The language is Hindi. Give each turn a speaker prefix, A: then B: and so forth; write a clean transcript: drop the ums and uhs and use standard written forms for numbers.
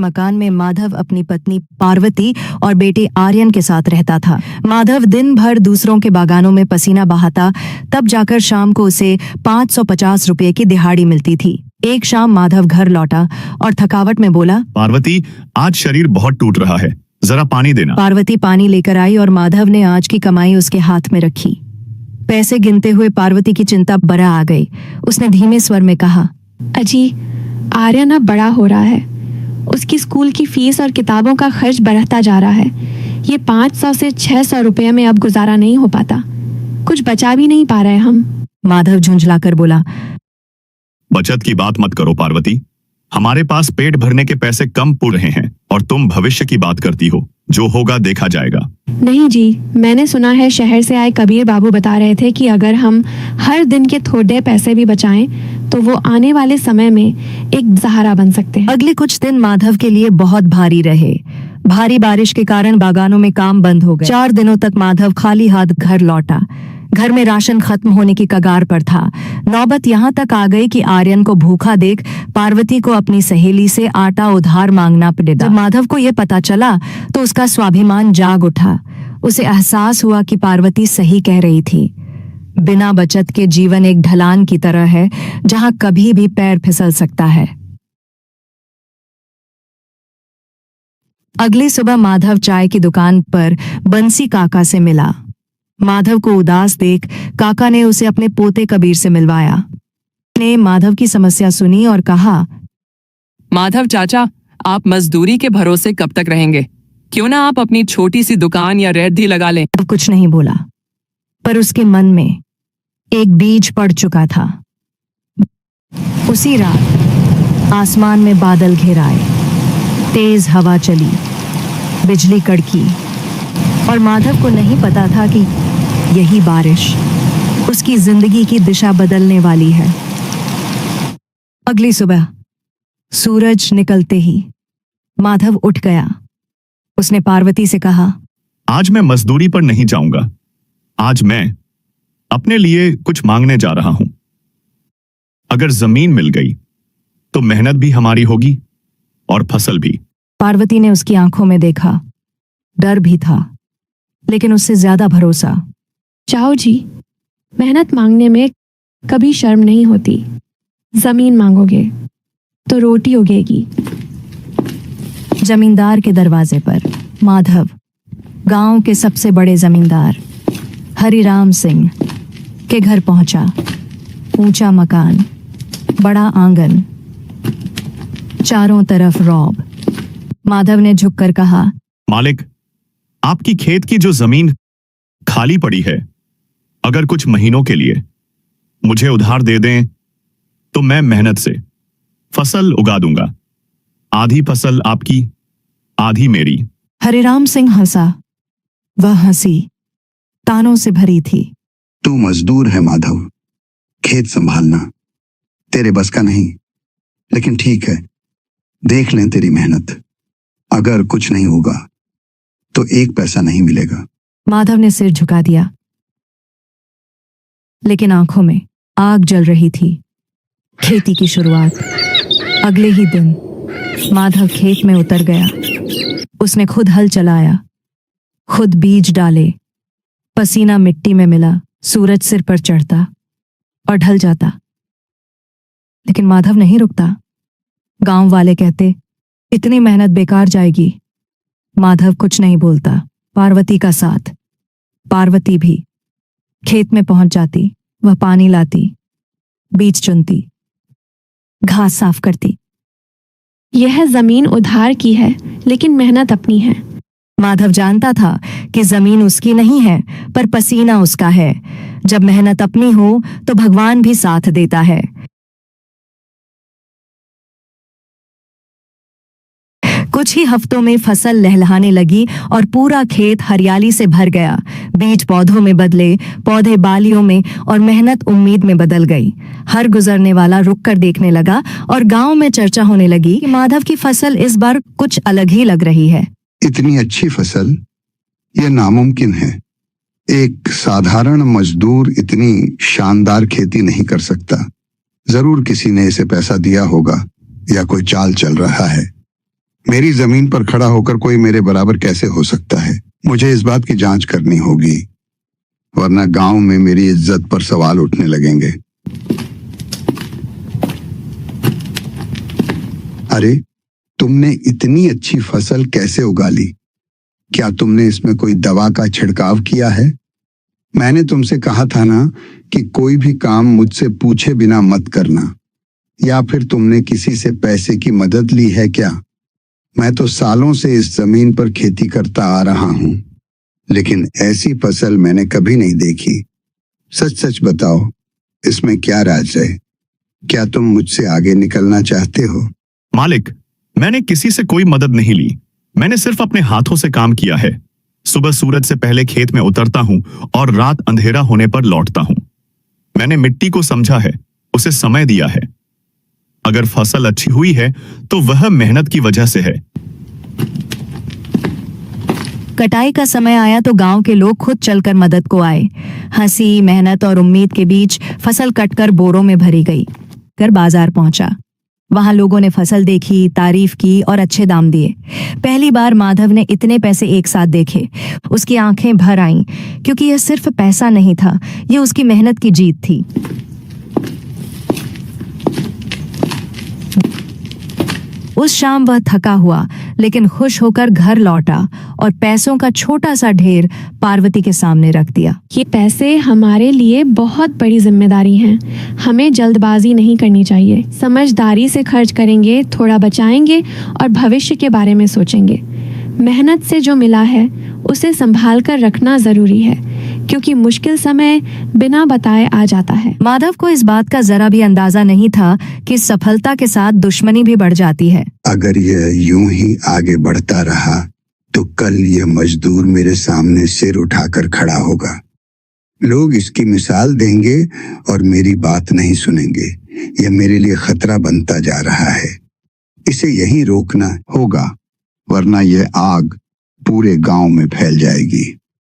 A: मकान में माधव अपनी पत्नी पार्वती और बेटे आर्यन के साथ रहता था। माधव दिन भर दूसरों के बागानों में पसीना बहाता, तब जाकर शाम को उसे 550 रुपये की दिहाड़ी मिलती थी। एक शाम माधव घर लौटा और थकावट में बोला,
B: पार्वती, आज शरीर बहुत टूट रहा है, जरा पानी देना।
A: पार्वती पानी लेकर आई और माधव ने आज की कमाई उसके हाथ में रखी। पैसे गिनते हुए पार्वती की चिंता बरा आ गई। उसने धीमे स्वर में कहा,
C: अजी, आर्यन अब बड़ा हो रहा है, उसकी स्कूल की फीस और किताबों का खर्च बढ़ता जा रहा है। ये 500 से 600 रुपये में अब गुजारा नहीं हो पाता, कुछ बचा भी नहीं पा रहे हम।
A: माधव झुंझलाकर बोला,
B: बचत की बात मत करो पार्वती, हमारे पास पेट भरने के पैसे कम पड़ रहे हैं और तुम भविष्य की बात करती हो। जो होगा देखा जाएगा।
C: नहीं जी, मैंने सुना है शहर से आए कबीर बाबू बता रहे थे कि अगर हम हर दिन के थोड़े पैसे भी बचाएं तो वो आने वाले समय में एक सहारा बन सकते हैं।
A: अगले कुछ दिन माधव के लिए बहुत भारी रहे। भारी बारिश के कारण बागानों में काम बंद हो गए। 4 दिनों तक माधव खाली हाथ घर लौटा। घर में राशन खत्म होने की कगार पर था। नौबत यहाँ तक आ गई कि आर्यन को भूखा देख पार्वती को अपनी सहेली से आटा उधार मांगना पड़ा। जब माधव को यह पता चला तो उसका स्वाभिमान जाग उठा। उसे एहसास हुआ कि पार्वती सही कह रही थी। बिना बचत के जीवन एक ढलान की तरह है, जहां कभी भी पैर फिसल सकता है। अगली सुबह माधव चाय की दुकान पर बंसी काका से मिला। माधव को उदास देख काका ने उसे अपने पोते कबीर से मिलवाया। ने माधव की समस्या सुनी और कहा,
D: माधव चाचा, आप मजदूरी के भरोसे कब तक रहेंगे? क्यों ना आप अपनी छोटी सी दुकान या रेहड़ी लगा लें।
A: अब कुछ नहीं बोला, पर उसके मन में एक बीज पड़ चुका था। उसी रात आसमान में बादल घिर आए, तेज हवा चली, बिजली कड़की और माधव को नहीं पता था कि यही बारिश उसकी जिंदगी की दिशा बदलने वाली है। अगली सुबह सूरज निकलते ही माधव उठ गया। उसने पार्वती से कहा,
B: आज मैं मजदूरी पर नहीं जाऊंगा। आज मैं अपने लिए कुछ मांगने जा रहा हूं। अगर जमीन मिल गई तो मेहनत भी हमारी होगी और फसल भी।
A: पार्वती ने उसकी आंखों में देखा। डर भी था, लेकिन उससे ज्यादा भरोसा।
C: जाओ जी, मेहनत मांगने में कभी शर्म नहीं होती। जमीन मांगोगे तो रोटी उगेगी।
A: जमींदार के दरवाजे पर माधव गांव के सबसे बड़े जमींदार हरिराम सिंह के घर पहुंचा। ऊंचा मकान, बड़ा आंगन, चारों तरफ रौब। माधव ने झुककर कहा,
B: मालिक, आपकी खेत की जो जमीन खाली पड़ी है, अगर कुछ महीनों के लिए मुझे उधार दे दें तो मैं मेहनत से फसल उगा दूंगा। आधी फसल आपकी, आधी मेरी।
A: हरिराम सिंह हंसा। वह हंसी तानों से भरी थी।
E: तू मजदूर है माधव, खेत संभालना तेरे बस का नहीं, लेकिन ठीक है, देख लें तेरी मेहनत। अगर कुछ नहीं होगा तो 1 पैसा नहीं मिलेगा।
A: माधव ने सिर झुका दिया, लेकिन आंखों में आग जल रही थी। खेती की शुरुआत। अगले ही दिन माधव खेत में उतर गया। उसने खुद हल चलाया, खुद बीज डाले। पसीना मिट्टी में मिला, सूरज सिर पर चढ़ता और ढल जाता। लेकिन माधव नहीं रुकता। गांव वाले कहते, इतनी मेहनत बेकार जाएगी। माधव कुछ नहीं बोलता। पार्वती का साथ। पार्वती भी खेत में पहुंच जाती। वह पानी लाती, बीज चुनती, घास साफ करती।
C: यह जमीन उधार की है, लेकिन मेहनत अपनी है।
A: माधव जानता था कि जमीन उसकी नहीं है, पर पसीना उसका है। जब मेहनत अपनी हो तो भगवान भी साथ देता है। कुछ ही हफ्तों में फसल लहलहाने लगी और पूरा खेत हरियाली से भर गया। बीज पौधों में बदले, पौधे बालियों में और मेहनत उम्मीद में बदल गई। हर गुजरने वाला रुक कर देखने लगा और गांव में चर्चा होने लगी कि माधव की फसल इस बार कुछ अलग ही लग रही है।
E: इतनी अच्छी फसल, यह नामुमकिन है। एक साधारण मजदूर इतनी शानदार खेती नहीं कर सकता। जरूर किसी ने इसे पैसा दिया होगा या कोई चाल चल रहा है। मेरी जमीन पर खड़ा होकर कोई मेरे बराबर कैसे हो सकता है? मुझे इस बात की जांच करनी होगी, वरना गांव में मेरी इज्जत पर सवाल उठने लगेंगे। अरे, तुमने इतनी अच्छी फसल कैसे उगा ली? क्या तुमने इसमें कोई दवा का छिड़काव किया है? मैंने तुमसे कहा था ना कि कोई भी काम मुझसे पूछे बिना मत करना। या फिर तुमने किसी से पैसे की मदद ली है क्या? मैं तो सालों से इस जमीन पर खेती करता आ रहा हूं, लेकिन ऐसी फसल मैंने कभी नहीं देखी। सच सच बताओ, इसमें क्या राज है? क्या तुम मुझसे आगे निकलना चाहते हो?
B: मालिक, मैंने किसी से कोई मदद नहीं ली। मैंने सिर्फ अपने हाथों से काम किया है। सुबह सूरज से पहले खेत में उतरता हूं और रात अंधेरा होने पर लौटता हूं। मैंने मिट्टी को समझा है, उसे समय दिया है। अगर फसल अच्छी हुई है तो वह मेहनत की वजह से है।
A: कटाई का समय आया तो गांव के लोग खुद चलकर मदद को आए। हंसी, मेहनत और उम्मीद के बीच फसल कटकर बोरों में भरी गई। कर बाजार पहुंचा। वहां लोगों ने फसल देखी, तारीफ की और अच्छे दाम दिए। पहली बार माधव ने इतने पैसे एक साथ देखे। उसकी आंखें भर आईं, क्योंकि यह सिर्फ पैसा नहीं था, यह उसकी मेहनत की जीत थी। उस शाम वह थका हुआ लेकिन खुश होकर घर लौटा और पैसों का छोटा सा ढेर पार्वती के सामने रख दिया।
C: ये पैसे हमारे लिए बहुत बड़ी जिम्मेदारी हैं। हमें जल्दबाजी नहीं करनी चाहिए। समझदारी से खर्च करेंगे, थोड़ा बचाएंगे और भविष्य के बारे में सोचेंगे। मेहनत से जो मिला है उसे संभाल कर रखना जरूरी है, क्योंकि मुश्किल समय बिना बताए आ जाता है।
A: माधव को इस बात का जरा भी अंदाजा नहीं था कि सफलता के साथ दुश्मनी भी बढ़ जाती है।
E: अगर यह यूं ही आगे बढ़ता रहा तो कल यह मजदूर मेरे सामने सिर उठाकर खड़ा होगा। लोग इसकी मिसाल देंगे और मेरी बात नहीं सुनेंगे। यह मेरे लिए खतरा बनता जा रहा है। इसे यहीं रोकना होगा, वरना यह आग पूरे गांव में फैल जाएगी।